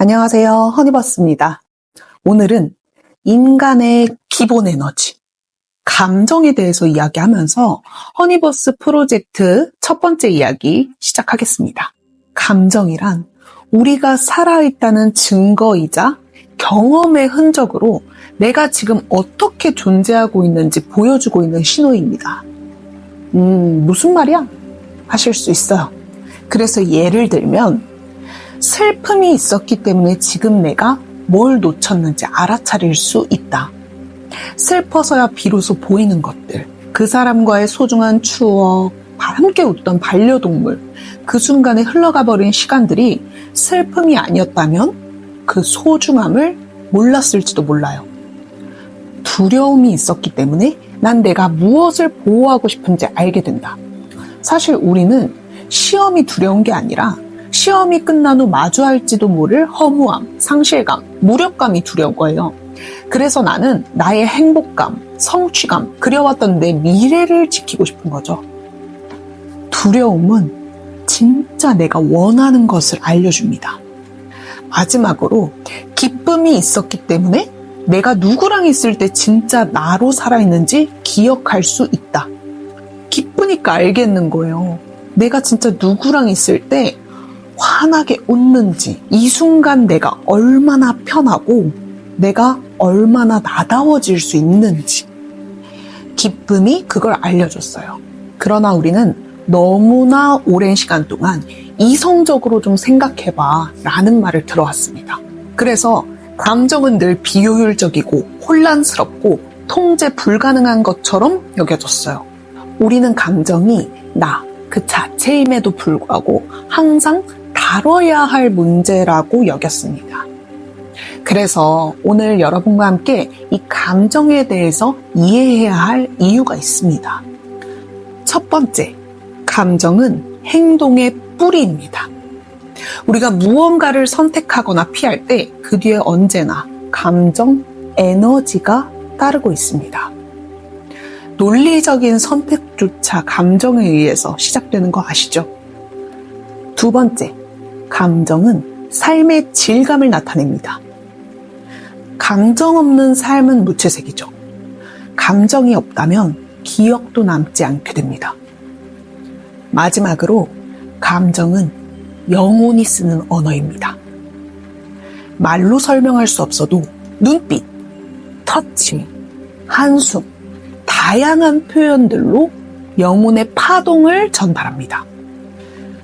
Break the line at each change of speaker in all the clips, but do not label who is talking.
안녕하세요. 허니버스입니다. 오늘은 인간의 기본 에너지, 감정에 대해서 이야기하면서 허니버스 프로젝트 첫 번째 이야기 시작하겠습니다. 감정이란 우리가 살아있다는 증거이자 경험의 흔적으로 내가 지금 어떻게 존재하고 있는지 보여주고 있는 신호입니다. 무슨 말이야? 하실 수 있어요. 그래서 예를 들면 슬픔이 있었기 때문에 지금 내가 뭘 놓쳤는지 알아차릴 수 있다. 슬퍼서야 비로소 보이는 것들, 그 사람과의 소중한 추억, 함께 웃던 반려동물, 그 순간에 흘러가버린 시간들이 슬픔이 아니었다면 그 소중함을 몰랐을지도 몰라요. 두려움이 있었기 때문에 난 내가 무엇을 보호하고 싶은지 알게 된다. 사실 우리는 시험이 두려운 게 아니라 시험이 끝난 후 마주할지도 모를 허무함, 상실감, 무력감이 두려운 거예요. 그래서 나는 나의 행복감, 성취감, 그려왔던 내 미래를 지키고 싶은 거죠. 두려움은 진짜 내가 원하는 것을 알려줍니다. 마지막으로 기쁨이 있었기 때문에 내가 누구랑 있을 때 진짜 나로 살아있는지 기억할 수 있다. 기쁘니까 알겠는 거예요. 내가 진짜 누구랑 있을 때 환하게 웃는지, 이 순간 내가 얼마나 편하고 내가 얼마나 나다워질 수 있는지. 기쁨이 그걸 알려줬어요. 그러나 우리는 너무나 오랜 시간 동안 이성적으로 좀 생각해봐 라는 말을 들어왔습니다. 그래서 감정은 늘 비효율적이고 혼란스럽고 통제 불가능한 것처럼 여겨졌어요. 우리는 감정이 나 그 자체임에도 불구하고 항상 다뤄야 할 문제라고 여겼습니다. 그래서 오늘 여러분과 함께 이 감정에 대해서 이해해야 할 이유가 있습니다. 첫 번째, 감정은 행동의 뿌리입니다. 우리가 무언가를 선택하거나 피할 때 그 뒤에 언제나 감정, 에너지가 따르고 있습니다. 논리적인 선택조차 감정에 의해서 시작되는 거 아시죠? 두 번째, 감정은 삶의 질감을 나타냅니다. 감정 없는 삶은 무채색이죠. 감정이 없다면 기억도 남지 않게 됩니다. 마지막으로 감정은 영혼이 쓰는 언어입니다. 말로 설명할 수 없어도 눈빛, 터치, 한숨, 다양한 표현들로 영혼의 파동을 전달합니다.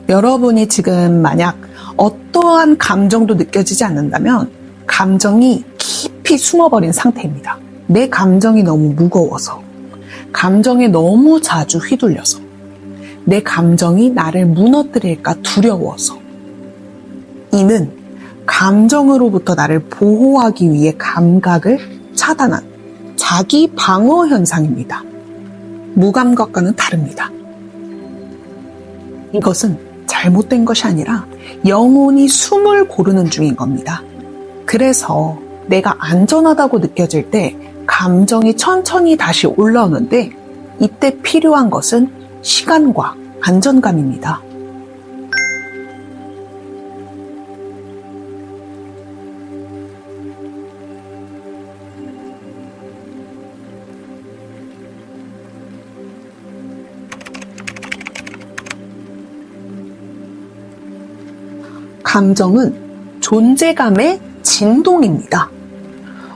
여러분이 지금 만약 어떠한 감정도 느껴지지 않는다면 감정이 깊이 숨어버린 상태입니다. 내 감정이 너무 무거워서, 감정에 너무 자주 휘둘려서, 내 감정이 나를 무너뜨릴까 두려워서, 이는 감정으로부터 나를 보호하기 위해 감각을 차단한 자기 방어 현상입니다. 무감각과는 다릅니다. 이것은 잘못된 것이 아니라 영혼이 숨을 고르는 중인 겁니다. 그래서 내가 안전하다고 느껴질 때 감정이 천천히 다시 올라오는데 이때 필요한 것은 시간과 안정감입니다. 감정은 존재감의 진동입니다.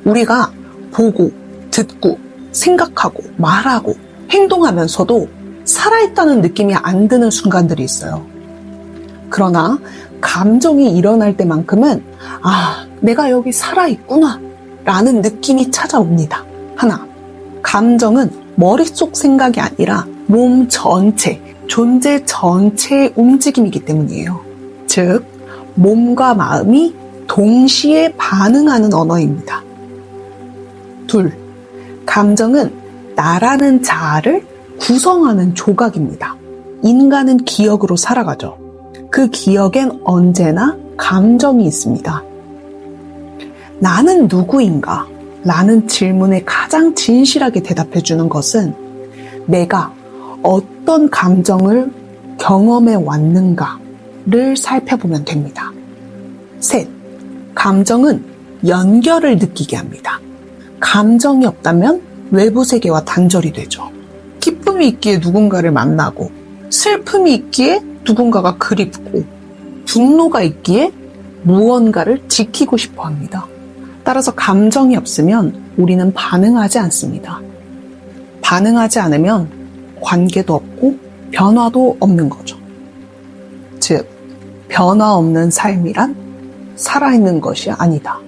우리가 보고, 듣고, 생각하고, 말하고, 행동하면서도 살아있다는 느낌이 안 드는 순간들이 있어요. 그러나 감정이 일어날 때만큼은 내가 여기 살아있구나 라는 느낌이 찾아옵니다. 하나, 감정은 머릿속 생각이 아니라 몸 전체, 존재 전체의 움직임이기 때문이에요. 즉, 몸과 마음이 동시에 반응하는 언어입니다. 둘, 감정은 나라는 자아를 구성하는 조각입니다. 인간은 기억으로 살아가죠. 그 기억엔 언제나 감정이 있습니다. 나는 누구인가? 라는 질문에 가장 진실하게 대답해주는 것은 내가 어떤 감정을 경험해 왔는가를 살펴보면 됩니다. 셋, 감정은 연결을 느끼게 합니다. 감정이 없다면 외부 세계와 단절이 되죠. 기쁨이 있기에 누군가를 만나고, 슬픔이 있기에 누군가가 그립고, 분노가 있기에 무언가를 지키고 싶어 합니다. 따라서 감정이 없으면 우리는 반응하지 않습니다. 반응하지 않으면 관계도 없고 변화도 없는 거죠. 즉, 변화 없는 삶이란 살아있는 것이 아니다.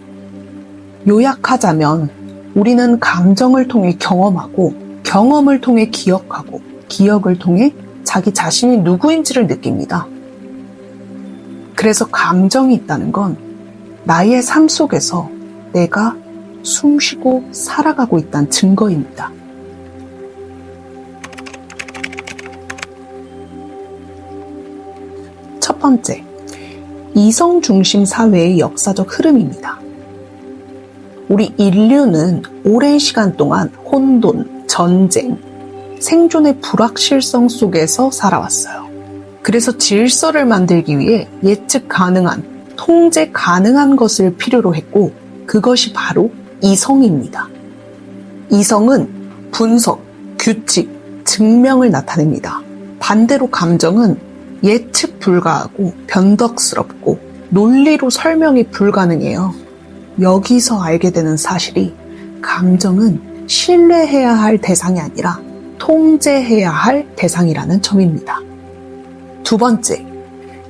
요약하자면 우리는 감정을 통해 경험하고, 경험을 통해 기억하고, 기억을 통해 자기 자신이 누구인지를 느낍니다. 그래서 감정이 있다는 건 나의 삶 속에서 내가 숨쉬고 살아가고 있다는 증거입니다. 첫 번째, 이성 중심 사회의 역사적 흐름입니다. 우리 인류는 오랜 시간 동안 혼돈, 전쟁, 생존의 불확실성 속에서 살아왔어요. 그래서 질서를 만들기 위해 예측 가능한, 통제 가능한 것을 필요로 했고, 그것이 바로 이성입니다. 이성은 분석, 규칙, 증명을 나타냅니다. 반대로 감정은 예측 불가하고 변덕스럽고 논리로 설명이 불가능해요. 여기서 알게 되는 사실이 감정은 신뢰해야 할 대상이 아니라 통제해야 할 대상이라는 점입니다. 두 번째,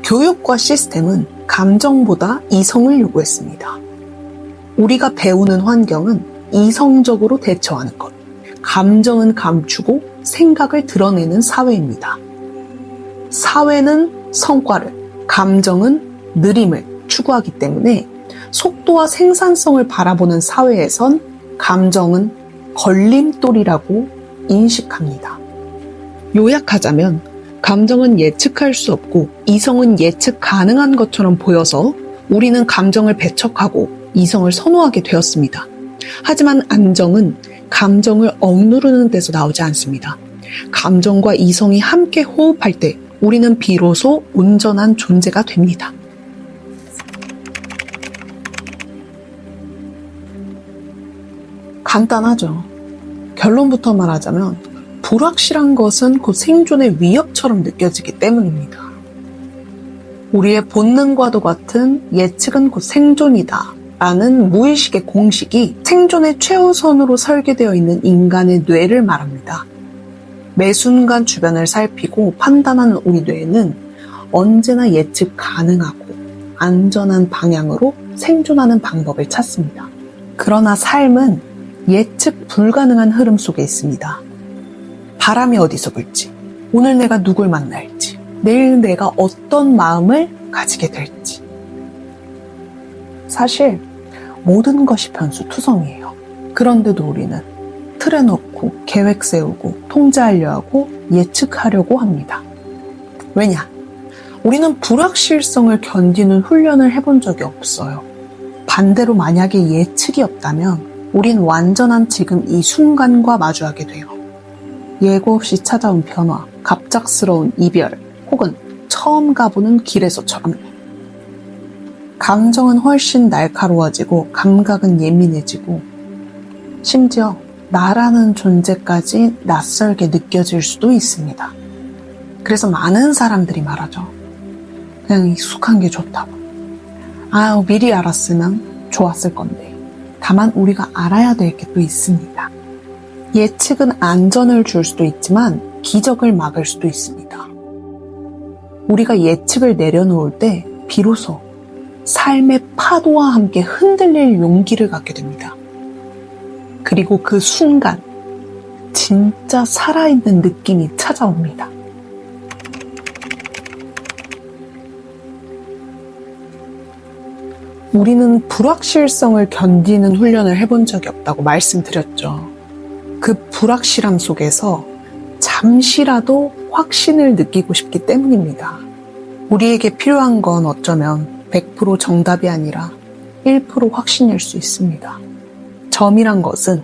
교육과 시스템은 감정보다 이성을 요구했습니다. 우리가 배우는 환경은 이성적으로 대처하는 것, 감정은 감추고 생각을 드러내는 사회입니다. 사회는 성과를, 감정은 느림을 추구하기 때문에 속도와 생산성을 바라보는 사회에선 감정은 걸림돌이라고 인식합니다. 요약하자면 감정은 예측할 수 없고 이성은 예측 가능한 것처럼 보여서 우리는 감정을 배척하고 이성을 선호하게 되었습니다. 하지만 안정은 감정을 억누르는 데서 나오지 않습니다. 감정과 이성이 함께 호흡할 때 우리는 비로소 온전한 존재가 됩니다. 간단하죠. 결론부터 말하자면 불확실한 것은 곧 생존의 위협처럼 느껴지기 때문입니다. 우리의 본능과도 같은 예측은 곧 생존이다 라는 무의식의 공식이 생존의 최우선으로 설계되어 있는 인간의 뇌를 말합니다. 매 순간 주변을 살피고 판단하는 우리 뇌는 언제나 예측 가능하고 안전한 방향으로 생존하는 방법을 찾습니다. 그러나 삶은 예측 불가능한 흐름 속에 있습니다. 바람이 어디서 불지, 오늘 내가 누굴 만날지, 내일 내가 어떤 마음을 가지게 될지. 사실 모든 것이 변수투성이에요. 그런데도 우리는 틀에 넣고 계획 세우고 통제하려 하고 예측하려고 합니다. 왜냐? 우리는 불확실성을 견디는 훈련을 해본 적이 없어요. 반대로 만약에 예측이 없다면 우린 완전한 지금 이 순간과 마주하게 돼요. 예고 없이 찾아온 변화, 갑작스러운 이별, 혹은 처음 가보는 길에서처럼요. 감정은 훨씬 날카로워지고 감각은 예민해지고 심지어 나라는 존재까지 낯설게 느껴질 수도 있습니다. 그래서 많은 사람들이 말하죠. 그냥 익숙한 게 좋다고. 미리 알았으면 좋았을 건데. 다만 우리가 알아야 될 게 또 있습니다. 예측은 안전을 줄 수도 있지만 기적을 막을 수도 있습니다. 우리가 예측을 내려놓을 때 비로소 삶의 파도와 함께 흔들릴 용기를 갖게 됩니다. 그리고 그 순간 진짜 살아있는 느낌이 찾아옵니다. 우리는 불확실성을 견디는 훈련을 해본 적이 없다고 말씀드렸죠. 그 불확실함 속에서 잠시라도 확신을 느끼고 싶기 때문입니다. 우리에게 필요한 건 어쩌면 100% 정답이 아니라 1% 확신일 수 있습니다. 점이란 것은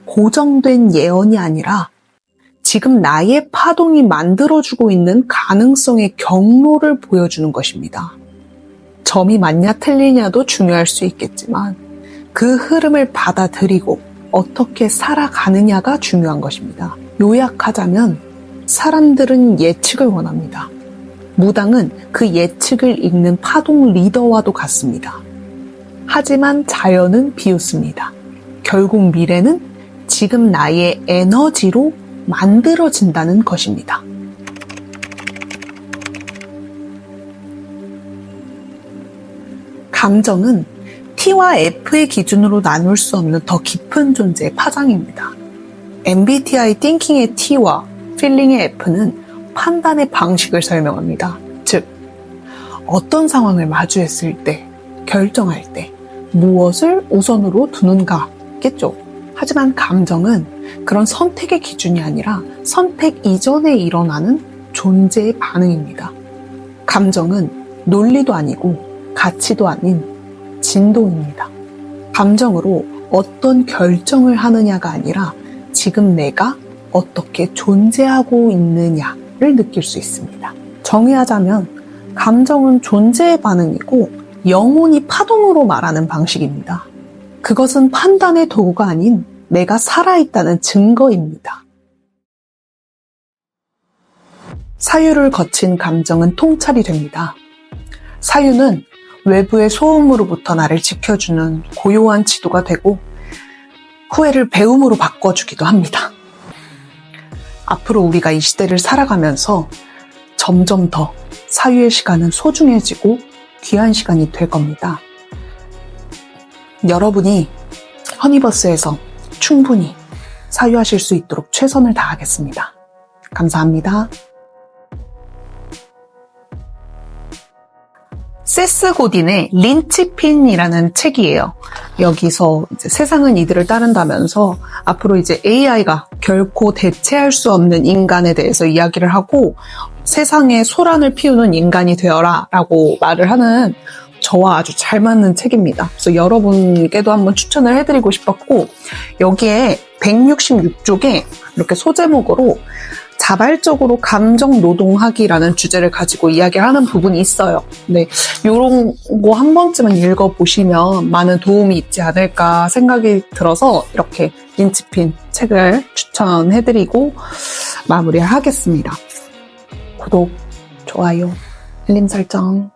고정된 예언이 아니라 지금 나의 파동이 만들어주고 있는 가능성의 경로를 보여주는 것입니다. 점이 맞냐 틀리냐도 중요할 수 있겠지만 그 흐름을 받아들이고 어떻게 살아가느냐가 중요한 것입니다. 요약하자면 사람들은 예측을 원합니다. 무당은 그 예측을 읽는 파동 리더와도 같습니다. 하지만 자연은 비웃습니다. 결국 미래는 지금 나의 에너지로 만들어진다는 것입니다. 감정은 T와 F의 기준으로 나눌 수 없는 더 깊은 존재의 파장입니다. MBTI 띵킹의 T와 필링의 F는 판단의 방식을 설명합니다. 즉, 어떤 상황을 마주했을 때, 결정할 때 무엇을 우선으로 두는가겠죠. 하지만 감정은 그런 선택의 기준이 아니라 선택 이전에 일어나는 존재의 반응입니다. 감정은 논리도 아니고 가치도 아닌 진동입니다. 감정으로 어떤 결정을 하느냐가 아니라 지금 내가 어떻게 존재하고 있느냐를 느낄 수 있습니다. 정의하자면 감정은 존재의 반응이고 영혼이 파동으로 말하는 방식입니다. 그것은 판단의 도구가 아닌 내가 살아있다는 증거입니다. 사유를 거친 감정은 통찰이 됩니다. 사유는 외부의 소음으로부터 나를 지켜주는 고요한 지도가 되고 후회를 배움으로 바꿔주기도 합니다. 앞으로 우리가 이 시대를 살아가면서 점점 더 사유의 시간은 소중해지고 귀한 시간이 될 겁니다. 여러분이 허니버스에서 충분히 사유하실 수 있도록 최선을 다하겠습니다. 감사합니다. 세스 고딘의 린치핀이라는 책이에요. 여기서 이제 세상은 이들을 따른다면서 앞으로 이제 AI가 결코 대체할 수 없는 인간에 대해서 이야기를 하고 세상에 소란을 피우는 인간이 되어라 라고 말을 하는 저와 아주 잘 맞는 책입니다. 그래서 여러분께도 한번 추천을 해드리고 싶었고 여기에 166쪽에 이렇게 소제목으로 자발적으로 감정 노동하기라는 주제를 가지고 이야기를 하는 부분이 있어요. 네, 이런 거 한 번쯤은 읽어보시면 많은 도움이 있지 않을까 생각이 들어서 이렇게 린치핀 책을 추천해드리고 마무리하겠습니다. 구독, 좋아요, 알림 설정